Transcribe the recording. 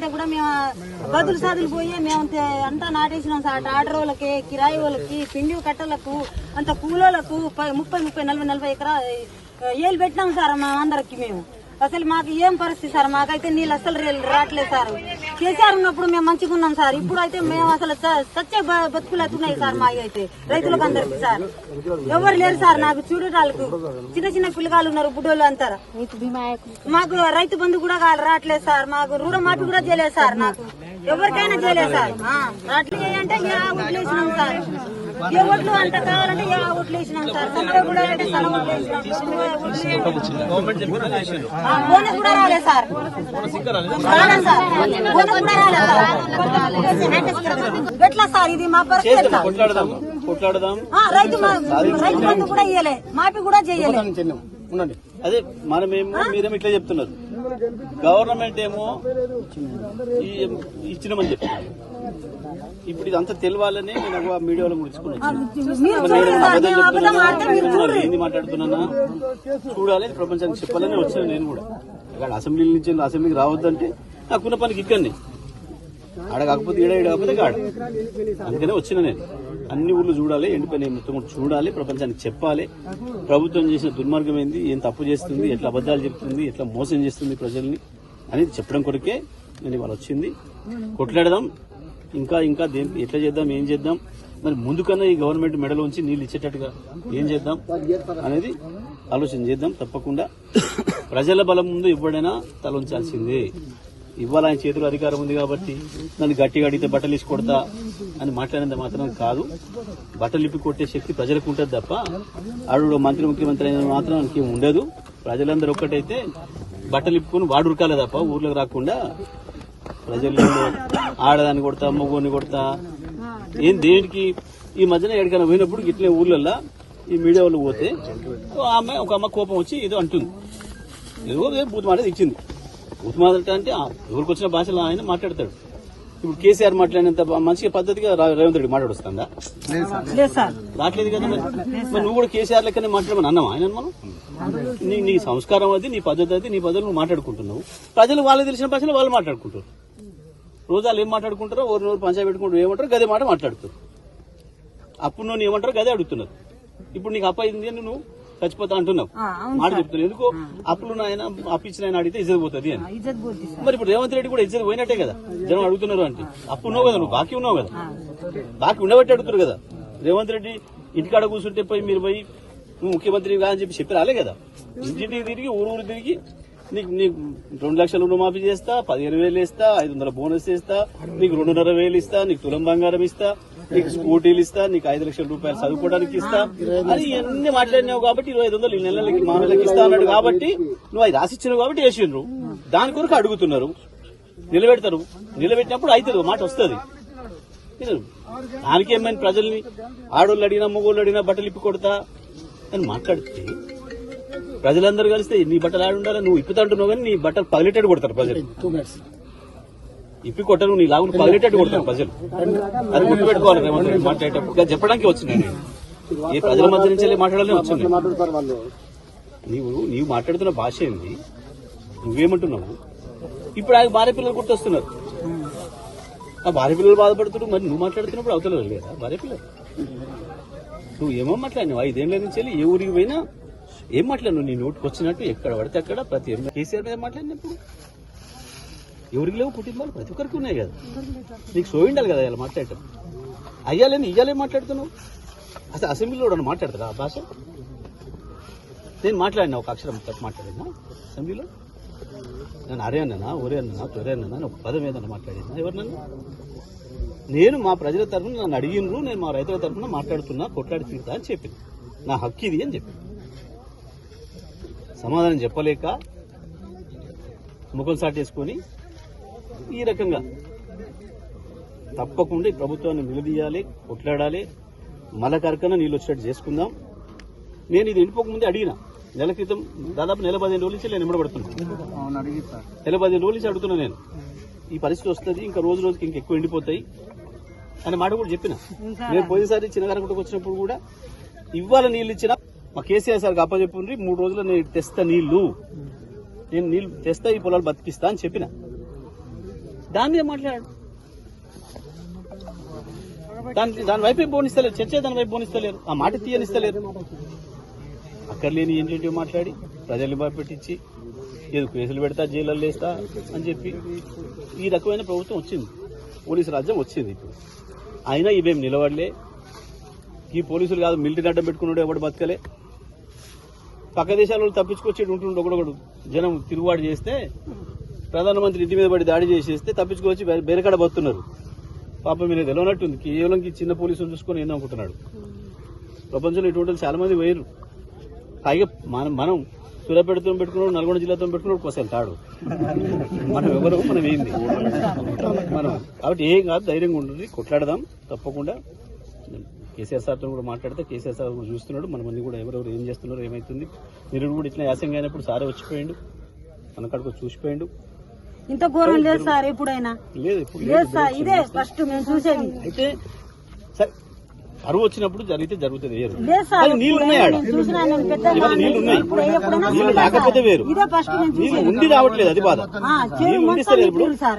అయితే కూడా మేము బదులు సాదులు పోయి మేము అంతా నాటేసినాం సార్. ఆర్డర్ వాళ్ళకి, కిరాయి వాళ్ళకి, పిండి కట్టలకు, అంత కూలోళ్ళకు 30-40 ఎకరా ఏళ్ళు పెట్టినాం సార్ మా అందరికి. మేము అసలు మాకు ఏం పరిస్థితి సార్, మాకైతే నీళ్ళు అసలు రావట్లేదు సార్. కేసీఆర్ ఉన్నప్పుడు మేము మంచిగా ఉన్నాం సార్, ఇప్పుడు అయితే మేము అసలు సచ్చే బతుకులు అవుతున్నాయి సార్. మా అయితే రైతులకు అందరికి సార్ ఎవరు లేరు సార్. నాకు చూడటాలకు చిన్న పిల్లగాళ్ళు ఉన్నారు, బుడ్డోళ్ళు అంటారు. మాకు రైతు బంధు కూడా రావట్లేదు సార్, మాకు రుణమాఫీ కూడా చేయలేదు సార్. నాకు ఎవరికైనా చేయలేదు సార్. రావట్లేదు అంటే ఓట్లు వేసినాం సార్, ఏ ఓట్లు అంటే కావాలంటే ఏ ఓట్లు వేసినాం సార్. సన్నగా కూడా అంటే సన్న ఓట్లు వేసినాం. బోనస్ కూడా రాలేదు సార్, రాలేదు సార్, బోనస్ కూడా రాలేదు సార్. ఎట్లా సార్ ఇది మా పరిస్థితి? రైతు బంధు కూడా ఇయ్యలే, మాఫీ కూడా చేయలే. అదే మనమేమో మీరేమో ఇట్లా చెప్తున్నారు, గవర్నమెంట్ ఏమో ఇచ్చినామని చెప్తున్నారు. ఇప్పుడు ఇదంతా తెలియాలని నేను మీడియాలో ఏంది మాట్లాడుతున్నా చూడాలి, ప్రపంచానికి చెప్పాలని వచ్చాను. నేను కూడా ఇక్కడ అసెంబ్లీ నుంచి అసెంబ్లీకి రావద్దంటే నాకున్న పనికి ఇక్కడనే, ఆడ కాకపోతే ఈడ కాకపోతే కాడ, అందుకనే వచ్చిన నేను. అన్ని ఊర్లు చూడాలి, ఎండిపోయిన మొత్తం కూడా చూడాలి, ప్రపంచానికి చెప్పాలి ప్రభుత్వం చేసిన దుర్మార్గం ఏంది, ఏం తప్పు చేస్తుంది, ఎట్లా అబద్దాలు చెప్తుంది, ఎట్లా మోసం చేస్తుంది ప్రజల్ని అనేది చెప్పడం కొరకే నేను ఇవాళ వచ్చింది. కొట్లాడదాం, ఇంకా ఎట్లా చేద్దాం, ఏం చేద్దాం, మరి ముందుకన్నా ఈ గవర్నమెంట్ మెడలో ఉంచి నీళ్ళు ఇచ్చేటట్టుగా ఏం చేద్దాం అనేది ఆలోచన చేద్దాం. తప్పకుండా ప్రజల బలం ముందు ఎప్పుడైనా తల ఉంచాల్సిందే. ఇవాళ ఆయన చేతిలో అధికారం ఉంది కాబట్టి నన్ను గట్టిగా అడిగితే బట్టలు ఇచ్చి కొడతా అని మాట్లాడినంత మాత్రం కాదు. బట్టలు ఇప్పి కొట్టే శక్తి ప్రజలకు ఉంటుంది తప్ప ఆడు మంత్రి ముఖ్యమంత్రి అయిన మాత్రం ఇంకేం ఉండదు. ప్రజలందరూ ఒక్కటైతే బట్టలు ఇప్పుకొని వాడు ఉరకాలే తప్ప ఊర్లోకి రాకుండా ప్రజలు ఆడదాన్ని కొడతా, మగోని కొడతా ఏం దేనికి. ఈ మధ్యన ఎక్కడికైనా పోయినప్పుడు ఇట్లే ఊర్లల్లో ఈ మీడియా వాళ్ళు పోతే ఒక అమ్మ కోపం వచ్చి ఏదో అంటుంది, ఏదో బూత్ మాట ఇచ్చింది. బూత్ మాట అంటే ఎవరికి వచ్చిన భాషలో ఆయన మాట్లాడతాడు. ఇప్పుడు కేసీఆర్ మాట్లాడినంత మంచిగా పద్ధతిగా రేవంత్ రెడ్డి మాట్లాడుస్తుందా? రావట్లేదు కదా. మరి నువ్వు కూడా కేసీఆర్ లెక్కనే మాట్లాడమని అన్నావు ఆయన. మనం నీ సంస్కారం అది, నీ పద్ధతి అది, నీ పద్ధతులు నువ్వు మాట్లాడుకుంటున్నావు. ప్రజలు వాళ్ళకి తెలిసిన భాషలో వాళ్ళు మాట్లాడుకుంటారు. రోజు వాళ్ళు ఏం మాట్లాడుకుంటారో ఓరు పంచాయతీ పెట్టుకుంటారు, ఏమంటారు గదే మాట మాట్లాడుతారు. అప్పుడు నువ్వు ఏమంటారు గదే అడుగుతున్నారు. ఇప్పుడు నీకు అప్పయింది అని నువ్వు చచ్చిపోతా అంటున్నావు, మాట చెప్తున్నావు. ఎందుకో అప్పులు ఆయన అప్పించిన ఆయన అడిగితే ఇజ్జత్ పోతుంది అని. మరి ఇప్పుడు రేవంత్ రెడ్డి కూడా ఇజ్జత్ పోయినట్టే కదా, జనం అడుగుతున్నారు అంటే. అప్పు ఉన్నావు కదా, నువ్వు బాకీ ఉన్నావు కదా, బాకీ ఉండబట్టి అడుగుతారు కదా. రేవంత్ రెడ్డి ఇంటికాడ కూర్చుంటే పోయి మీరు పోయి నువ్వు ముఖ్యమంత్రి అని చెప్పి రాలే కదా. ఇంటింటికి తిరిగి ఊరు తిరిగి నీకు 2 లక్షల రుణమాఫీ చేస్తా, 15,000 ఇస్తా, 500 బోనస్ ఇస్తా, నీకు 2,500 ఇస్తా, నీకు తులం బంగారం ఇస్తా, నీకు స్కూటీలు ఇస్తా, నీకు 5 లక్షల రూపాయలు చదువుకోవడానికి ఇస్తా అని ఇవన్నీ మాట్లాడినావు కాబట్టి 2,500 నెలలకి మా నెలకి ఇస్తా అన్నాడు కాబట్టి నువ్వు అది రాసిచ్చినావు కాబట్టి వేసిండ్రు. దాని కొరకు అడుగుతున్నారు, నిలబెడతారు. నిలబెట్టినప్పుడు అవుతుంది, మాట వస్తుంది. దానికేమైనా ప్రజల్ని ఆడోళ్ళు అడిగినా మగోళ్ళు అడిగినా బట్టలు ఇప్పి కొడతా అని మాట్లాడితే ప్రజలందరూ కలిస్తే నీ బట్టలు ఆడి ఉండాలి. నువ్వు ఇప్పుతా అంటున్నావు కానీ నీ బట్టలు పగిలేటట్టు కొడతారు ప్రజలు. ఇప్పి కొట్టరు, నీ లాగులు పగిలేటట్టు కొడతారు ప్రజలు. అది గుర్తుపెట్టుకోవాలి. రేవంత్ రెడ్డి మాట్లాడేటప్పుడు చెప్పడానికి వచ్చింది, ఏ ప్రజల మధ్య నుంచి మాట్లాడాలని వచ్చింది. నీవు మాట్లాడుతున్న భాష ఏంది, నువ్వేమంటున్నావు? ఇప్పుడు ఆయన భార్య పిల్లలు గుర్తొస్తున్నారు. ఆ భార్య పిల్లలు బాధపడుతున్నారు, మరి నువ్వు మాట్లాడుతున్నప్పుడు అవతల లేదా భార్య పిల్లలు? నువ్వు ఏమో మాట్లాడినావు 5 ఏళ్ల నుంచి ఏ ఊరికి పోయినా ఏం మాట్లాడినావు? నీ నోటికి వచ్చినట్టు ఎక్కడ పడితే అక్కడ ప్రతి కేసీఆర్ మీద మాట్లాడినప్పుడు ఎవరికి లేవు కుటుంబాలు, ప్రతి ఒక్కరికి ఉన్నాయి కదా. నీకు సోయిండాలి కదా ఇలా మాట్లాడటం. అయ్యాలని ఇయ్యాలే మాట్లాడుతున్నావు. అసలు అసెంబ్లీలో కూడా మాట్లాడతారా ఆ భాష? నేను మాట్లాడినా ఒక అక్షరం తప్పు మాట్లాడినా అసెంబ్లీలో? నేను అరే అన్నా, ఒరే అన్నా, తొరే అన్నా, ఒక పదం ఏదన్నా మాట్లాడినా ఎవరినన్నా? నేను మా ప్రజల తరఫున నన్ను అడిగినరు, నేను మా రైతుల తరఫున మాట్లాడుతున్నా, కొట్లాడి తీరుతా అని చెప్పింది. నా హక్కు ఇది అని చెప్పి సమాధానం చెప్పలేక ముఖం సాటేసుకొని ఈ రకంగా తప్పకుండా ఈ ప్రభుత్వాన్ని నిలదీయాలి, కొట్లాడాలి, మళ్ళా కరకన్నా నీళ్ళు వచ్చేటట్టు చేసుకుందాం. నేను ఇది ఎండిపోకముందే అడిగిన, నెల క్రితం దాదాపు 15 రోజుల నుంచి నేను నిమ్మడబడుతున్నా. 15 రోజుల నుంచి అడుగుతున్నా నేను, ఈ పరిస్థితి వస్తుంది, ఇంకా రోజు రోజుకి ఇంకెక్కువ ఎండిపోతాయి అనే మాట కూడా చెప్పిన. నేను పోయినసారి చిన్నగారకుంటకు వచ్చినప్పుడు కూడా ఇవాళ నీళ్ళు ఇచ్చిన మా కేసీఆర్ సార్కి అప్పచెప్పుండ్రి, 3 రోజులు నేను తెస్తా నీళ్లు, నేను నీళ్లు తెస్తా, ఈ పొలాలు బతికిస్తా అని చెప్పిన. దాని మీద మాట్లాడు. దాని వైపే పోనిస్తలేరు, చర్చ దాని వైపు పోనిస్తలేరు, ఆ మాట తీయనిస్తలేరు. అక్కర్లేని ఏంటంటే మాట్లాడి ప్రజల్ని భయపెట్టించి ఏదో కేసులు పెడతా జైల్లో వేస్తా అని చెప్పి ఈ రకమైన ప్రభుత్వం వచ్చింది, పోలీసు రాజ్యం వచ్చింది. ఇప్పుడు అయినా ఇవేం నిలబడలే. ఈ పోలీసులు కాదు, మిలిటరీ అడ్డం పెట్టుకున్నాడు ఎవడు బతకలే. పక్క దేశాలలో తప్పించుకొచ్చేది ఉంటుండే ఒకడొకడు. జనం తిరుగుబాటు చేస్తే ప్రధానమంత్రి ఇంటి మీద పడి దాడి చేసేస్తే తప్పించుకొచ్చి బేరకాడ బతున్నారు. పాపం మీరు తెలియనట్టుంది, కేవలం చిన్న పోలీసులు చూసుకొని ఏందో అనుకుంటున్నాడు. ప్రపంచంలో ఇటువంటి చాలా మంది వేరు. పైగా మనం సూర్యాపేటతో పెట్టుకున్నాడు, నల్గొండ జిల్లాతో పెట్టుకున్నాడు కోసం తాడు. మనం ఎవరు, మనం ఏంది మనం. కాబట్టి ఏం కాదు, ధైర్యంగా ఉంటుంది, కొట్లాడదాం తప్పకుండా. కేసీఆర్ సార్తో కూడా మాట్లాడితే కేసీఆర్ సార్ కూడా చూస్తున్నాడు, మన మంది కూడా ఎవరెవరు ఏం చేస్తున్నారు, ఏమైతుంది. మీరు కూడా ఇట్లా యాసంగా అయినప్పుడు సారే వచ్చిపోయిండు, మన కాడికి చూసిపోయిండు. ఇంత ఘోరం లేదు సార్ ఎప్పుడైనా, లేదు ఇప్పుడు లేదు సార్, ఇదే ఫస్ట్ మేము చూసేది. అయితే సరే, కరువు వచ్చినప్పుడు జరిగితే జరుగుతుంది వేరు. లేదు సార్, కానీ నీళ్లు ఉన్నాయి ఆడ, నేను చూసినా, నేను పెద్ద ఇవాళ నీళ్లు ఉన్నాయి, ఇప్పుడు ఎప్పుడైనా నీళ్లు రాకపోతే వేరు. ఇదే ఫస్ట్ నేను నీళ్లు ఉండి రావట్లేదు, అది బాధ. చెరువు నీళ్లు మొత్తం ఉండిస్తలేదు ఇప్పుడు. నీళ్ళు సార్.